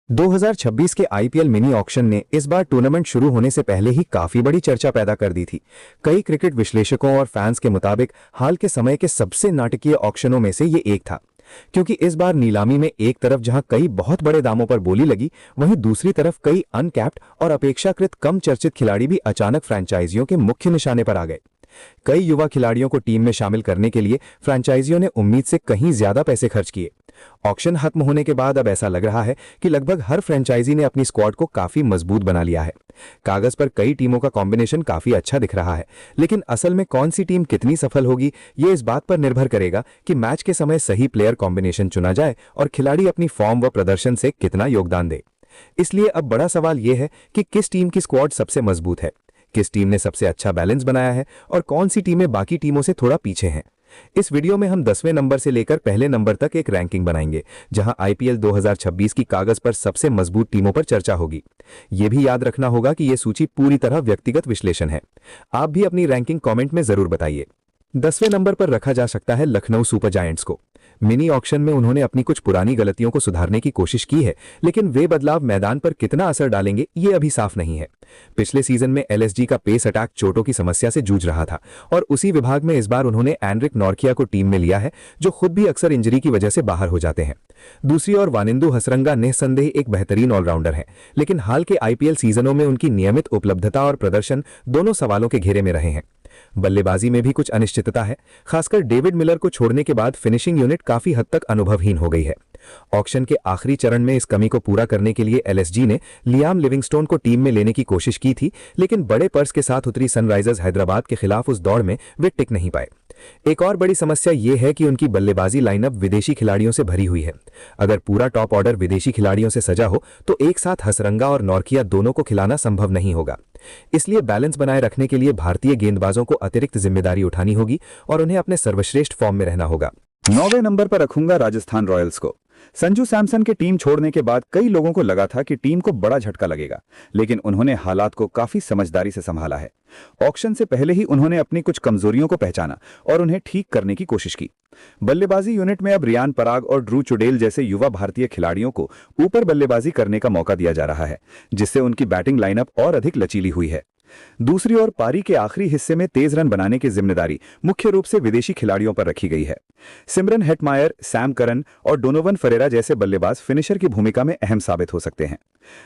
2026 के IPL mini auction ने इस बार टूर्नामेंट शुरू होने से पहले ही काफी बड़ी चर्चा पैदा कर दी थी। कई क्रिकेट विश्लेषकों और फैंस के मुताबिक हाल के समय के सबसे नाटकीय ऑक्शनों में से ये एक था, क्योंकि इस बार नीलामी में एक तरफ जहां कई बहुत बड़े दामों पर बोली लगी, वहीं दूसरी तरफ कई अनकैप्ड और अपेक्षाकृत कम चर्चित खिलाड़ी भी अचानक फ्रेंचाइजियों के मुख्य निशाने पर आ गए। कई युवा खिलाड़ियों को टीम में शामिल करने के लिए फ्रेंचाइजियों ने उम्मीद से कहीं ज्यादा पैसे खर्च किए। ऑक्शन खत्म होने के बाद अब ऐसा लग रहा है कि लगभग हर फ्रेंचाइजी ने अपनी स्क्वाड को काफी मजबूत बना लिया है। कागज पर कई टीमों का कॉम्बिनेशन काफी अच्छा दिख रहा है, लेकिन असल में कौन सी टीम कितनी सफल होगी, ये इस बात पर निर्भर करेगा कि मैच के समय सही प्लेयर कॉम्बिनेशन चुना जाए और खिलाड़ी अपनी फॉर्म व प्रदर्शन से कितना योगदान दे। इसलिए अब बड़ा सवाल यह है कि किस टीम की स्क्वाड सबसे मजबूत है, किस टीम ने सबसे अच्छा बैलेंस बनाया है और कौन सी टीमें बाकी टीमों से थोड़ा पीछे हैं। इस वीडियो में हम 10वें नंबर से लेकर पहले नंबर तक एक रैंकिंग बनाएंगे, जहां आईपीएल 2026 की कागज पर सबसे मजबूत टीमों पर चर्चा होगी। यह भी याद रखना होगा कि यह सूची पूरी तरह व्यक्तिगत विश्लेषण है। आप भी अपनी रैंकिंग कमेंट में जरूर बताइए। 10वें नंबर पर रखा जा सकता है लखनऊ सुपर जायंट्स को। मिनी ऑक्शन में उन्होंने अपनी कुछ पुरानी गलतियों को सुधारने की कोशिश की है, लेकिन वे बदलाव मैदान पर कितना असर डालेंगे ये अभी साफ नहीं है। पिछले सीजन में एलएसजी का पेस अटैक चोटों की समस्या से जूझ रहा था और उसी विभाग में इस बार उन्होंने एनरिक नॉर्किया को टीम में लिया है, जो खुद भी अक्सर इंजरी की वजह से बाहर हो जाते हैं। दूसरी ओर वानिंदु हसरंगा निस्संदेह एक बेहतरीन ऑलराउंडर है, लेकिन हाल के आईपीएल सीजनों में उनकी नियमित उपलब्धता और प्रदर्शन दोनों सवालों के घेरे में रहे हैं। बल्लेबाजी में भी कुछ अनिश्चितता है, खासकर डेविड मिलर को छोड़ने के बाद फिनिशिंग यूनिट काफी हद तक अनुभवहीन हो गई है। ऑक्शन के आखिरी चरण में इस कमी को पूरा करने के लिए एलएसजी ने लियाम लिविंगस्टोन को टीम में लेने की कोशिश की थी, लेकिन बड़े पर्स के साथ उतरी सनराइजर्स हैदराबाद के खिलाफ उस दौड़ में वे टिक नहीं पाए। एक और बड़ी समस्या यह है कि उनकी बल्लेबाजी लाइनअप विदेशी खिलाड़ियों से भरी हुई है। अगर पूरा टॉप ऑर्डर विदेशी खिलाड़ियों से सजा हो तो एक साथ हसरंगा और नॉर्किया दोनों को खिलाना संभव नहीं होगा। इसलिए बैलेंस बनाए रखने के लिए भारतीय गेंदबाजों को अतिरिक्त जिम्मेदारी उठानी होगी और उन्हें अपने सर्वश्रेष्ठ फॉर्म में रहना होगा। 9वें नंबर पर रखूंगा राजस्थान रॉयल्स को। संजू सैमसन के टीम छोड़ने के बाद कई लोगों को लगा था कि टीम को बड़ा झटका लगेगा, लेकिन उन्होंने हालात को काफी समझदारी से संभाला है। ऑक्शन से पहले ही उन्होंने अपनी कुछ कमजोरियों को पहचाना और उन्हें ठीक करने की कोशिश की। बल्लेबाजी यूनिट में अब रियान पराग और ड्रू चुडेल जैसे युवा भारतीय खिलाड़ियों को ऊपर बल्लेबाजी करने का मौका दिया जा रहा है, जिससे उनकी बैटिंग लाइनअप और अधिक लचीली हुई है। दूसरी ओर पारी के आखिरी हिस्से में तेज रन बनाने की जिम्मेदारी मुख्य रूप से विदेशी खिलाड़ियों पर रखी गई है। सिमरन हेटमायर, सैम करन और डोनोवन फरेरा जैसे बल्लेबाज फिनिशर की भूमिका में अहम साबित हो सकते हैं।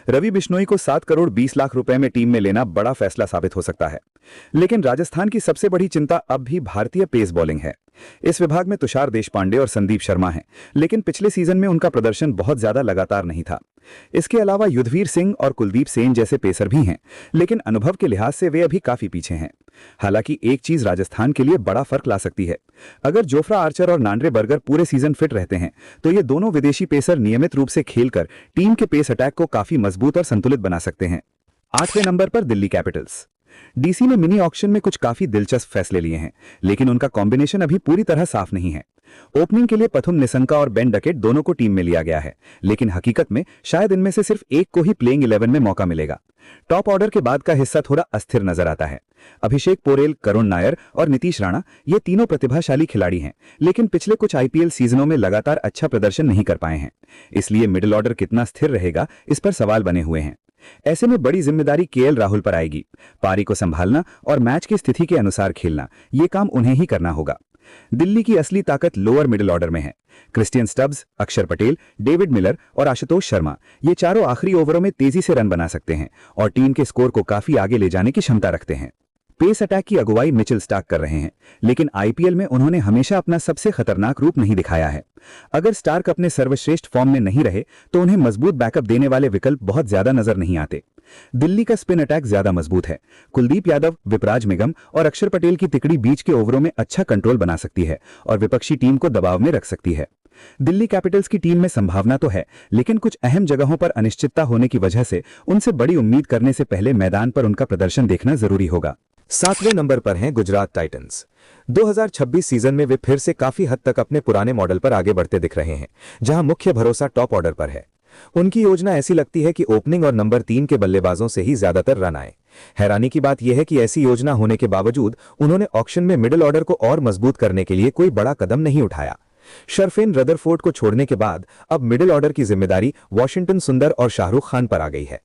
रवि बिश्नोई को 7 करोड़ 20 लाख रुपए में टीम में लेना बड़ा फैसला साबित हो सकता है। लेकिन राजस्थान की सबसे बड़ी चिंता अब भी भारतीय पेस बॉलिंग है। इस विभाग में तुषार देशपांडे और संदीप शर्मा हैं, लेकिन पिछले सीजन में उनका प्रदर्शन बहुत ज्यादा लगातार नहीं था। इसके अलावा युद्धवीर सिंह और कुलदीप सेन जैसे पेसर भी हैं, लेकिन अनुभव के लिहाज से वे अभी काफी पीछे हैं। हालांकि एक चीज राजस्थान के लिए बड़ा फर्क ला सकती है। अगर जोफ्रा आर्चर और नांड्रे बर्गर पूरे सीजन फिट रहते हैं, तो ये दोनों विदेशी पेसर नियमित रूप से खेलकर टीम के पेस अटैक को काफी मजबूत और संतुलित बना सकते हैं। 8वें नंबर पर दिल्ली कैपिटल्स। डीसी ने मिनी ऑक्शन में कुछ काफी दिलचस्प फैसले लिए हैं, लेकिन उनका कॉम्बिनेशन अभी पूरी तरह साफ नहीं है। ओपनिंग के लिए पथुम निसंका और बेन डकेट दोनों को टीम में लिया गया है, लेकिन हकीकत में शायद इनमें से सिर्फ एक को ही प्लेइंग 11 में मौका मिलेगा। टॉप ऑर्डर के बाद का हिस्सा थोड़ा अस्थिर नजर आता है। अभिषेक पोरेल, करुण नायर और नीतीश राणा ये तीनों प्रतिभाशाली खिलाड़ी हैं, लेकिन पिछले कुछ आईपीएल सीजनों में लगातार अच्छा प्रदर्शन नहीं कर पाए हैं। इसलिए मिडिल ऑर्डर कितना स्थिर रहेगा, इस पर सवाल बने हुए हैं। ऐसे में बड़ी जिम्मेदारी केएल राहुल पर आएगी। पारी को संभालना और मैच की स्थिति के अनुसार खेलना, ये काम उन्हें ही करना होगा। दिल्ली की असली ताकत लोअर मिडिल ऑर्डर में है। क्रिस्टियन स्टब्स, अक्षर पटेल, डेविड मिलर और आशुतोष शर्मा ये चारों आखिरी ओवरों में तेजी से रन बना सकते हैं और टीम के स्कोर को काफी आगे ले जाने की क्षमता रखते हैं। पेस अटैक की अगुवाई मिचेल स्टार्क कर रहे हैं, लेकिन आईपीएल में उन्होंने हमेशा अपना सबसे खतरनाक रूप नहीं दिखाया है। अगर स्टार्क अपने सर्वश्रेष्ठ फॉर्म में नहीं रहे तो उन्हें मजबूत बैकअप देने वाले विकल्प बहुत ज्यादा नजर नहीं आते। दिल्ली का स्पिन अटैक ज्यादा मजबूत है। कुलदीप यादव, विपराज निगम और अक्षर पटेल की तिकड़ी बीच के ओवरों में अच्छा कंट्रोल बना सकती है और विपक्षी टीम को दबाव में रख सकती है। दिल्ली कैपिटल्स की टीम में संभावना तो है, लेकिन कुछ अहम जगहों पर अनिश्चितता होने की वजह से उनसे बड़ी उम्मीद करने से पहले मैदान पर उनका प्रदर्शन देखना जरूरी होगा। 7वें नंबर पर हैं गुजरात टाइटंस। 2026 सीजन में वे फिर से काफी हद तक अपने पुराने मॉडल पर आगे बढ़ते दिख रहे हैं, जहां मुख्य भरोसा टॉप ऑर्डर पर है। उनकी योजना ऐसी लगती है कि ओपनिंग और नंबर 3 के बल्लेबाजों से ही ज्यादातर रन आए। हैरानी की बात यह है कि ऐसी योजना होने के बावजूद उन्होंने ऑक्शन में मिडिल ऑर्डर को और मजबूत करने के लिए कोई बड़ा कदम नहीं उठाया। शरफेन रदरफोर्ड को छोड़ने के बाद अब मिडिल ऑर्डर की जिम्मेदारी वॉशिंगटन सुंदर और शाहरुख खान पर आ गई है।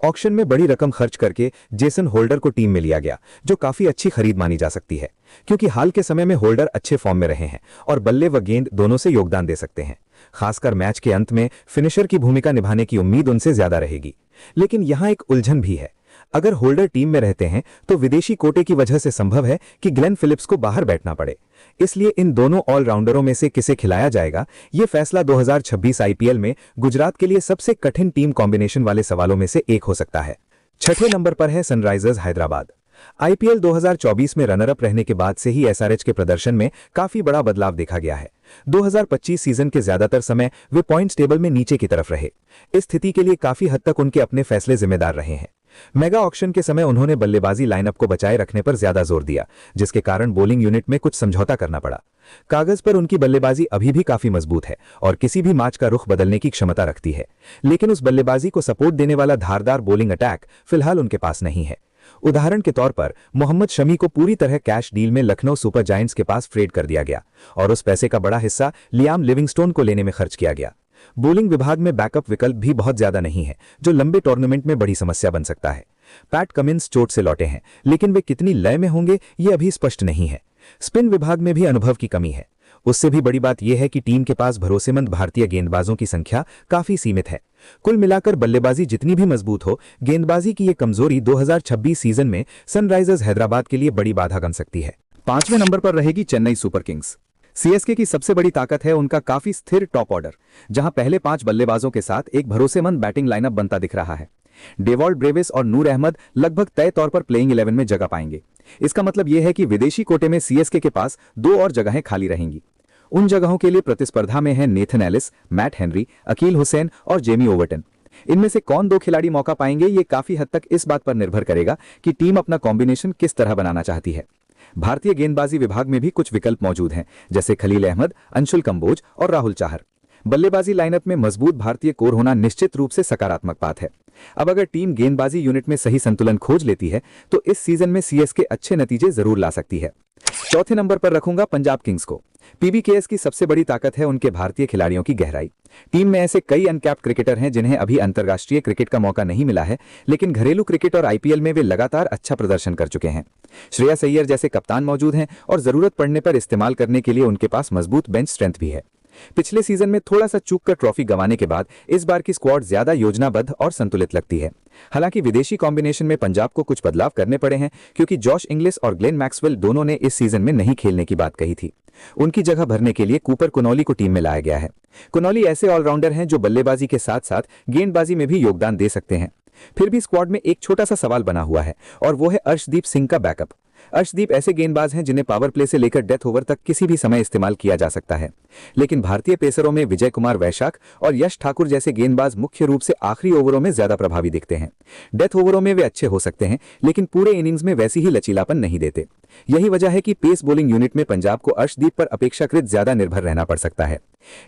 ऑक्शन में बड़ी रकम खर्च करके जेसन होल्डर को टीम में लिया गया, जो काफी अच्छी खरीद मानी जा सकती है, क्योंकि हाल के समय में होल्डर अच्छे फॉर्म में रहे हैं और बल्ले व गेंद दोनों से योगदान दे सकते हैं। खासकर मैच के अंत में फिनिशर की भूमिका निभाने की उम्मीद उनसे ज्यादा रहेगी। लेकिन यहां एक उलझन भी है। अगर होल्डर टीम में रहते हैं तो विदेशी कोटे की वजह से संभव है कि ग्लेन फिलिप्स को बाहर बैठना पड़े। इसलिए इन दोनों ऑलराउंडरों में से किसे खिलाया जाएगा, यह फैसला 2026 आईपीएल में गुजरात के लिए सबसे कठिन टीम कॉम्बिनेशन वाले सवालों में से एक हो सकता है। छठे नंबर पर है सनराइजर्स हैदराबाद। आईपीएल 2024 में रनरअप रहने के बाद से ही एसआरएच के प्रदर्शन में काफी बड़ा बदलाव देखा गया है। 2025 सीजन के ज्यादातर समय वे पॉइंट्स टेबल में नीचे की तरफ रहे। इस स्थिति के लिए काफी हद तक उनके अपने फैसले जिम्मेदार रहे हैं। मेगा ऑक्शन के समय उन्होंने बल्लेबाजी लाइनअप को बचाए रखने पर ज्यादा जोर दिया, जिसके कारण बॉलिंग यूनिट में कुछ समझौता करना पड़ा। कागज पर उनकी बल्लेबाजी अभी भी काफी मजबूत है और किसी भी मैच का रुख बदलने की क्षमता रखती है, लेकिन उस बल्लेबाजी को सपोर्ट देने वाला धारदार बॉलिंग अटैक फिलहाल उनके पास नहीं है। उदाहरण के तौर पर मोहम्मद शमी को पूरी तरह कैश डील में लखनऊ सुपर जायंट्स के पास ट्रेड कर दिया गया और उस पैसे का बड़ा हिस्सा लियाम लिविंगस्टोन को लेने में खर्च किया गया। बॉलिंग विभाग में बैकअप विकल्प भी बहुत ज्यादा नहीं है, जो लंबे टूर्नामेंट में बड़ी समस्या बन सकता है। पैट कमिंस चोट से लौटे हैं, लेकिन वे कितनी लय में होंगे ये अभी स्पष्ट नहीं है। स्पिन विभाग में भी अनुभव की कमी है। उससे भी बड़ी बात यह है कि टीम के पास भरोसेमंद भारतीय गेंदबाजों की संख्या काफी सीमित है। कुल मिलाकर बल्लेबाजी जितनी भी मजबूत हो, गेंदबाजी की ये कमजोरी 2026 सीजन में सनराइजर्स हैदराबाद के लिए बड़ी बाधा बन सकती है। 5वें नंबर पर रहेगी चेन्नई सुपर किंग्स। सीएसके की सबसे बड़ी ताकत है उनका काफी स्थिर टॉप ऑर्डर, जहां पहले 5 बल्लेबाजों के साथ एक भरोसेमंद बैटिंग लाइनअप बनता दिख रहा है। डेवॉल्ट ब्रेविस और नूर अहमद लगभग तय तौर पर प्लेइंग 11 में जगह पाएंगे। इसका मतलब यह है कि विदेशी कोटे में सीएसके के पास 2 और जगहें खाली रहेंगी। उन जगहों के लिए प्रतिस्पर्धा में है Nathan Ellis, Matt Henry, Akeal Hosein और जेमी ओवर्टन। इनमें से कौन 2 खिलाड़ी मौका पाएंगे, ये काफी हद तक इस बात पर निर्भर करेगा कि टीम अपना कॉम्बिनेशन किस तरह बनाना चाहती है। भारतीय गेंदबाजी विभाग में भी कुछ विकल्प मौजूद हैं, जैसे खलील अहमद, अंशुल कंबोज और राहुल चाहर। बल्लेबाजी लाइनअप में मजबूत भारतीय कोर होना निश्चित रूप से सकारात्मक बात है। अब अगर टीम गेंदबाजी यूनिट में सही संतुलन खोज लेती है तो इस सीजन में सीएसके अच्छे नतीजे जरूर ला सकती है। चौथे नंबर पर रखूंगा पंजाब किंग्स को। पीबीकेएस की सबसे बड़ी ताकत है उनके भारतीय खिलाड़ियों की गहराई। टीम में ऐसे कई अनकैप्ड क्रिकेटर हैं जिन्हें अभी अंतर्राष्ट्रीय क्रिकेट का मौका नहीं मिला है, लेकिन घरेलू क्रिकेट और आईपीएल में वे लगातार अच्छा प्रदर्शन कर चुके हैं। श्रेयस अय्यर जैसे कप्तान मौजूद हैं और जरूरत पड़ने पर इस्तेमाल करने के लिए उनके पास मजबूत बेंच स्ट्रेंथ भी है। पिछले सीजन में थोड़ा सा चूक कर ट्रॉफी गंवाने के बाद इस बार की स्क्वाड ज्यादा योजनाबद्ध और संतुलित लगती है। हालांकि विदेशी कॉम्बिनेशन में पंजाब को कुछ बदलाव करने पड़े हैं, क्योंकि जॉश इंग्लिस और ग्लेन मैक्सवेल दोनों ने इस सीजन में नहीं खेलने की बात कही थी। उनकी जगह भरने के लिए कूपर कुनौली को टीम में लाया गया है। कुनौली ऐसे ऑलराउंडर हैं जो बल्लेबाजी के साथ साथ गेंदबाजी में भी योगदान दे सकते हैं। फिर भी स्क्वाड में एक छोटा सा सवाल बना हुआ है और वो है अर्शदीप सिंह का बैकअप। अर्शदीप ऐसे गेंदबाज हैं जिन्हें पावर प्ले से लेकर डेथ ओवर तक किसी भी समय इस्तेमाल किया जा सकता है, लेकिन भारतीय पेसरों में विजय कुमार वैशाख और यश ठाकुर जैसे गेंदबाज मुख्य रूप से आखिरी ओवरों में ज्यादा प्रभावी दिखते हैं। डेथ ओवरों में वे अच्छे हो सकते हैं, लेकिन पूरे इनिंग्स में वैसी ही लचीलापन नहीं देते। यही वजह है कि पेस बॉलिंग यूनिट में पंजाब को अर्शदीप पर अपेक्षाकृत ज्यादा निर्भर रहना पड़ सकता है।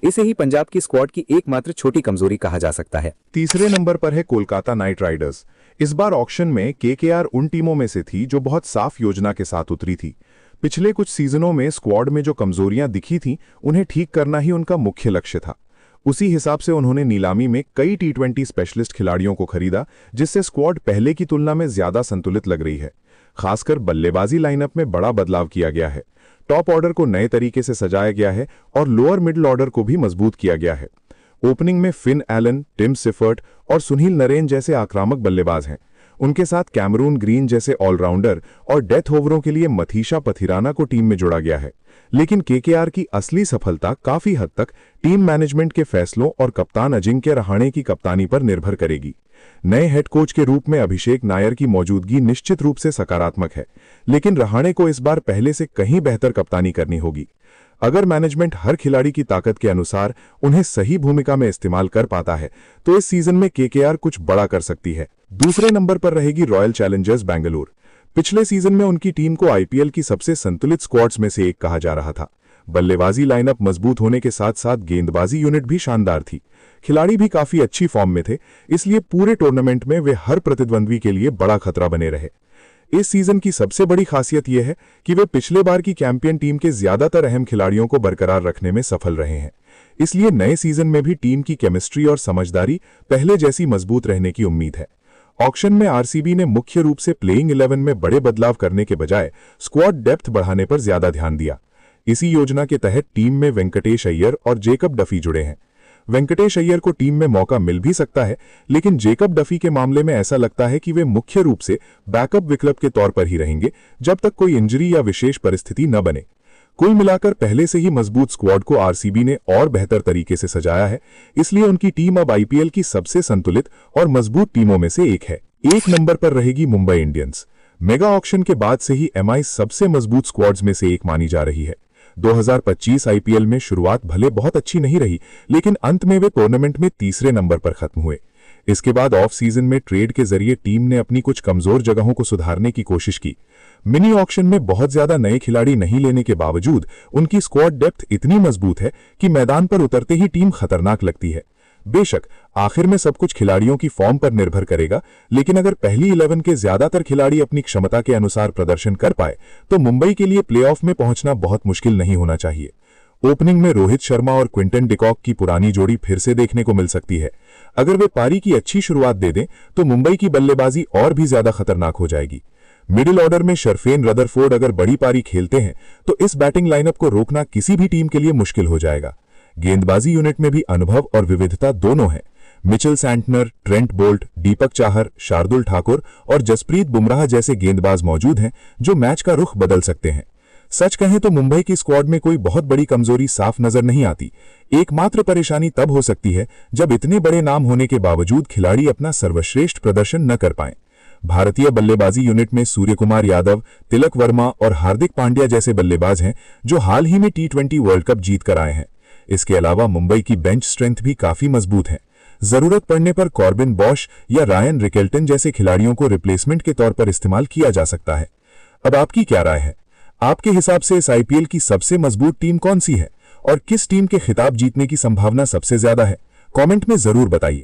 इसे ही पंजाब की स्क्वाड की एकमात्र छोटी कमजोरी कहा जा सकता है। तीसरे नंबर पर है कोलकाता नाइट राइडर्स। इस बार ऑक्शन में केकेआर उन टीमों में से थी जो बहुत साफ योजना के साथ उतरी थी। पिछले कुछ सीजनों में स्क्वाड में जो कमजोरियां दिखी थीं, उन्हें ठीक करना ही उनका मुख्य लक्ष्य था। उसी हिसाब से उन्होंने नीलामी में कई टी20 स्पेशलिस्ट खिलाड़ियों को खरीदा, जिससे स्क्वाड पहले की तुलना में ज्यादा संतुलित लग रही है। खासकर बल्लेबाजी लाइनअप में बड़ा बदलाव किया गया है। टॉप ऑर्डर को नए तरीके से सजाया गया है और लोअर मिडिल ऑर्डर को भी मजबूत किया गया है। ओपनिंग में फिन एलन, टिम सिफर्ट और सुनील नरेन जैसे आक्रामक बल्लेबाज हैं। उनके साथ कैमरून ग्रीन जैसे ऑलराउंडर और डेथ ओवरों के लिए मथीशा पथिराना को टीम में जोड़ा गया है। लेकिन केकेआर की असली सफलता काफी हद तक टीम मैनेजमेंट के फैसलों और कप्तान अजिंक्य रहाणे की कप्तानी पर निर्भर करेगी। नए हेड कोच के रूप में अभिषेक नायर की मौजूदगी निश्चित रूप से सकारात्मक है, लेकिन रहाणे को इस बार पहले से कहीं बेहतर कप्तानी करनी होगी। अगर मैनेजमेंट हर खिलाड़ी की ताकत के अनुसार उन्हें सही भूमिका में इस्तेमाल कर पाता है तो इस सीजन में केकेआर कुछ बड़ा कर सकती है। दूसरे नंबर पर रहेगी रॉयल चैलेंजर्स बेंगलुरु। पिछले सीजन में उनकी टीम को आईपीएल की सबसे संतुलित स्क्वाड्स में से एक कहा जा रहा था। बल्लेबाजी लाइनअप मजबूत होने के साथ साथ गेंदबाजी यूनिट भी शानदार थी। खिलाड़ी भी काफी अच्छी फॉर्म में थे, इसलिए पूरे टूर्नामेंट में वे हर प्रतिद्वंद्वी के लिए बड़ा खतरा बने रहे। इस सीजन की सबसे बड़ी खासियत यह है कि वे पिछले बार की चैंपियन टीम के ज्यादातर अहम खिलाड़ियों को बरकरार रखने में सफल रहे हैं। इसलिए नए सीजन में भी टीम की केमिस्ट्री और समझदारी पहले जैसी मजबूत रहने की उम्मीद है। ऑक्शन में आरसीबी ने मुख्य रूप से प्लेइंग 11 में बड़े बदलाव करने के बजाय स्क्वाड डेप्थ बढ़ाने पर ज्यादा ध्यान दिया। इसी योजना के तहत टीम में वेंकटेश अय्यर और जेकब डफी जुड़े हैं। वेंकटेश अय्यर को टीम में मौका मिल भी सकता है, लेकिन जेकब डफी के मामले में ऐसा लगता है कि वे मुख्य रूप से बैकअप विकल्प के तौर पर ही रहेंगे जब तक कोई इंजरी या विशेष परिस्थिति न बने। कुल मिलाकर पहले से ही मजबूत स्क्वाड को आरसीबी ने और बेहतर तरीके से सजाया है, इसलिए उनकी टीम अब आईपीएल की सबसे संतुलित और मजबूत टीमों में से एक है। एक नंबर पर रहेगी मुंबई इंडियंस। मेगा ऑक्शन के बाद से ही एमआई सबसे मजबूत स्क्वाड्स में से एक मानी जा रही है। 2025 आईपीएल में शुरुआत भले बहुत अच्छी नहीं रही, लेकिन अंत में वे टूर्नामेंट में तीसरे नंबर पर खत्म हुए। इसके बाद ऑफ सीजन में ट्रेड के जरिए टीम ने अपनी कुछ कमजोर जगहों को सुधारने की कोशिश की। मिनी ऑक्शन में बहुत ज्यादा नए खिलाड़ी नहीं लेने के बावजूद उनकी स्क्वाड डेप्थ इतनी मजबूत है कि मैदान पर उतरते ही टीम खतरनाक लगती है। बेशक आखिर में सब कुछ खिलाड़ियों की फॉर्म पर निर्भर करेगा, लेकिन अगर पहली 11 के ज्यादातर खिलाड़ी अपनी क्षमता के अनुसार प्रदर्शन कर पाए तो मुंबई के लिए प्लेऑफ में पहुंचना बहुत मुश्किल नहीं होना चाहिए। ओपनिंग में रोहित शर्मा और क्विंटन डिकॉक की पुरानी जोड़ी फिर से देखने को मिल सकती है। अगर वे पारी की अच्छी शुरुआत दे दें तो मुंबई की बल्लेबाजी और भी ज्यादा खतरनाक हो जाएगी। मिडिल ऑर्डर में शर्फेन रदरफोर्ड अगर बड़ी पारी खेलते हैं तो इस बैटिंग लाइनअप को रोकना किसी भी टीम के लिए मुश्किल हो जाएगा। गेंदबाजी यूनिट में भी अनुभव और विविधता दोनों है। Mitchell Santner, Trent Boult, Deepak Chahar, Shardul Thakur और जसप्रीत बुमराह जैसे गेंदबाज मौजूद हैं जो मैच का रुख बदल सकते हैं। सच कहें तो मुंबई की स्क्वाड में कोई बहुत बड़ी कमजोरी साफ नजर नहीं आती। एकमात्र परेशानी तब हो सकती है जब इतने बड़े नाम होने के बावजूद खिलाड़ी अपना सर्वश्रेष्ठ प्रदर्शन न कर पाएं। भारतीय बल्लेबाजी यूनिट में सूर्यकुमार यादव, तिलक वर्मा और हार्दिक पांड्या जैसे बल्लेबाज हैं जो हाल ही में T20 वर्ल्ड कप जीत कर आए हैं। इसके अलावा मुंबई की बेंच स्ट्रेंथ भी काफी मजबूत है। जरूरत पड़ने पर कॉर्बिन बॉश या रायन रिकेल्टन जैसे खिलाड़ियों को रिप्लेसमेंट के तौर पर इस्तेमाल किया जा सकता है। अब आपकी क्या राय है? आपके हिसाब से इस आईपीएल की सबसे मजबूत टीम कौन सी है और किस टीम के खिताब जीतने की संभावना सबसे ज्यादा है? कमेंट में जरूर बताइए।